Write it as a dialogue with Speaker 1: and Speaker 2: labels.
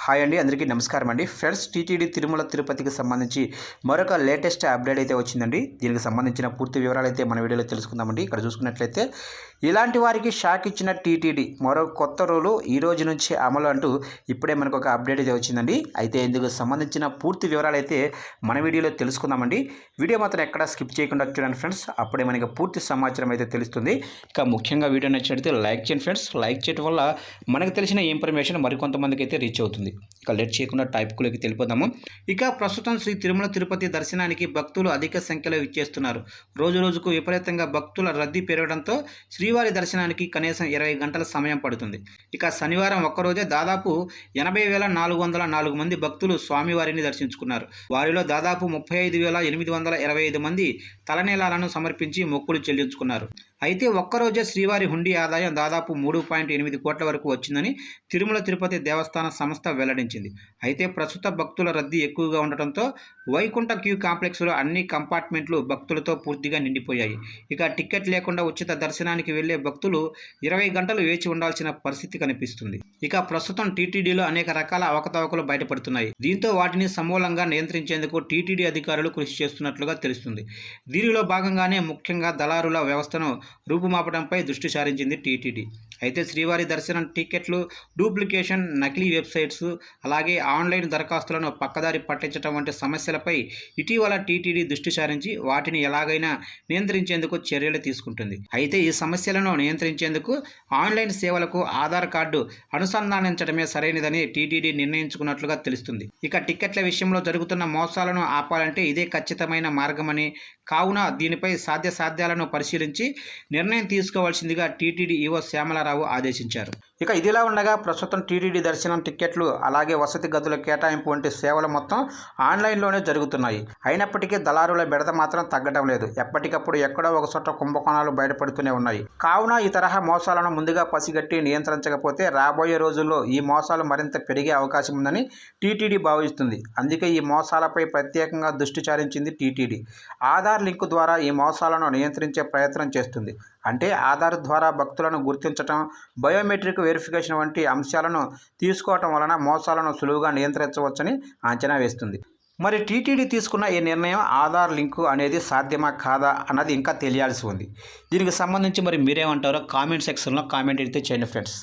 Speaker 1: Hi అండి, అందరికీ నమస్కారం అండి. ఫ్రెండ్స్, టీటీడీ తిరుమల తిరుపతికి సంబంధించి మరొక లేటెస్ట్ అప్డేట్ అయితే వచ్చిందండి. దీనికి సంబంధించిన పూర్తి వివరాలు అయితే మన వీడియోలో తెలుసుకుందామండి. ఇక్కడ చూసుకున్నట్లయితే ఇలాంటి వారికి షాక్ ఇచ్చిన టీటీడీ మరో కొత్త రూలు ఈ రోజు నుంచి అమలు అంటూ ఇప్పుడే మనకు ఒక అప్డేట్ అయితే వచ్చిందండి. అయితే ఇందుకు సంబంధించిన పూర్తి వివరాలు అయితే మన వీడియోలో తెలుసుకుందామండి. వీడియో మాత్రం ఎక్కడ స్కిప్ చేయకుండా చూడండి ఫ్రెండ్స్, అప్పుడే మనకి పూర్తి సమాచారం అయితే తెలుస్తుంది. ఇక ముఖ్యంగా వీడియో నచ్చినట్లయితే లైక్ చేయండి ఫ్రెండ్స్. లైక్ చేయడం వల్ల మనకు తెలిసిన ఇన్ఫర్మేషన్ మరికొంతమందికి అయితే రీచ్ అవుతుంది. ఇక లేట్ చేయకుండా టాపిక్లోకి తెలిపోదాము. ఇక ప్రస్తుతం శ్రీ తిరుమల తిరుపతి దర్శనానికి భక్తులు అధిక సంఖ్యలో ఇచ్చేస్తున్నారు. రోజు రోజుకు విపరీతంగా భక్తుల రద్దీ పెరగడంతో శ్రీవారి దర్శనానికి కనీసం 20 గంటల సమయం పడుతుంది. ఇక శనివారం ఒక్కరోజే దాదాపు 80,404 మంది భక్తులు స్వామివారిని దర్శించుకున్నారు. వారిలో దాదాపు 35,825 మంది తలనీలాలను సమర్పించి మొక్కులు చెల్లించుకున్నారు. అయితే ఒక్కరోజే శ్రీవారి హుండీ ఆదాయం దాదాపు 3.8 కోట్ల వరకు వచ్చిందని తిరుమల తిరుపతి దేవస్థాన సంస్థ వెల్లడించింది. అయితే ప్రస్తుత భక్తుల రద్దీ ఎక్కువగా ఉండటంతో వైకుంఠ క్యూ కాంప్లెక్స్లో అన్ని కంపార్ట్మెంట్లు భక్తులతో పూర్తిగా నిండిపోయాయి. ఇక టికెట్ లేకుండా ఉచిత దర్శనానికి వెళ్లే భక్తులు 20 గంటలు వేచి ఉండాల్సిన పరిస్థితి కనిపిస్తుంది. ఇక ప్రస్తుతం టీటీడీలో అనేక రకాల అవకతవకలు బయటపడుతున్నాయి. దీంతో వాటిని సమూలంగా నియంత్రించేందుకు టీటీడీ అధికారులు కృషి చేస్తున్నట్లుగా తెలుస్తుంది. దీనిలో భాగంగానే ముఖ్యంగా దళారుల వ్యవస్థను రూపుమాపడంపై దృష్టి సారించింది టీటీడీ. అయితే శ్రీవారి దర్శనం టికెట్లు డూప్లికేషన్, నకిలీ వెబ్సైట్స్, అలాగే ఆన్లైన్ దరఖాస్తులను పక్కదారి పట్టించడం వంటి సమస్యలపై ఇటీవల టీటీడీ దృష్టి సారించి వాటిని ఎలాగైనా నియంత్రించేందుకు చర్యలు తీసుకుంటుంది. అయితే ఈ సమస్యలను నియంత్రించేందుకు ఆన్లైన్ సేవలకు ఆధార్ కార్డు అనుసంధానించడమే సరైనదని టీటీడీ నిర్ణయించుకున్నట్లుగా తెలుస్తుంది. ఇక టికెట్ల విషయంలో జరుగుతున్న మోసాలను ఆపాలంటే ఇదే ఖచ్చితమైన మార్గమని, కావున దీనిపై సాధ్యాలను పరిశీలించి నిర్ణయం తీసుకోవాల్సిందిగా టీటీడీ ఈవో శ్యామలారావు ఆదేశించారు. ఇక ఇదిలా ఉండగా ప్రస్తుతం టీటీడీ దర్శనం టికెట్లు, అలాగే వసతి గదుల కేటాయింపు వంటి సేవలు మొత్తం ఆన్లైన్లోనే జరుగుతున్నాయి. అయినప్పటికీ దళారుల బెడద మాత్రం తగ్గడం లేదు. ఎప్పటికప్పుడు ఎక్కడో ఒక చోట కుంభకోణాలు బయటపడుతూనే ఉన్నాయి. కావున ఈ తరహా మోసాలను ముందుగా పసిగట్టి నియంత్రించకపోతే రాబోయే రోజుల్లో ఈ మోసాలు మరింత పెరిగే అవకాశం ఉందని టీటీడీ భావిస్తుంది. అందుకే ఈ మోసాలపై ప్రత్యేకంగా దృష్టి సారించింది టీటీడీ. ఆధార్ లింకు ద్వారా ఈ మోసాలను నియంత్రించే ప్రయత్నం చేస్తుంది. అంటే ఆధార్ ద్వారా భక్తులను గుర్తించడం, బయోమెట్రిక్ వెరిఫికేషన్ వంటి అంశాలను తీసుకోవటం వలన మోసాలను సులువుగా నియంత్రించవచ్చని అంచనా వేస్తుంది. మరి టీటీడీ తీసుకున్న ఈ నిర్ణయం ఆధార్ లింకు అనేది సాధ్యమా కాదా అన్నది ఇంకా తెలియాల్సి ఉంది. దీనికి సంబంధించి మరి మీరేమంటారో కామెంట్ సెక్షన్లో కామెంట్ అయితే చేయండి ఫ్రెండ్స్.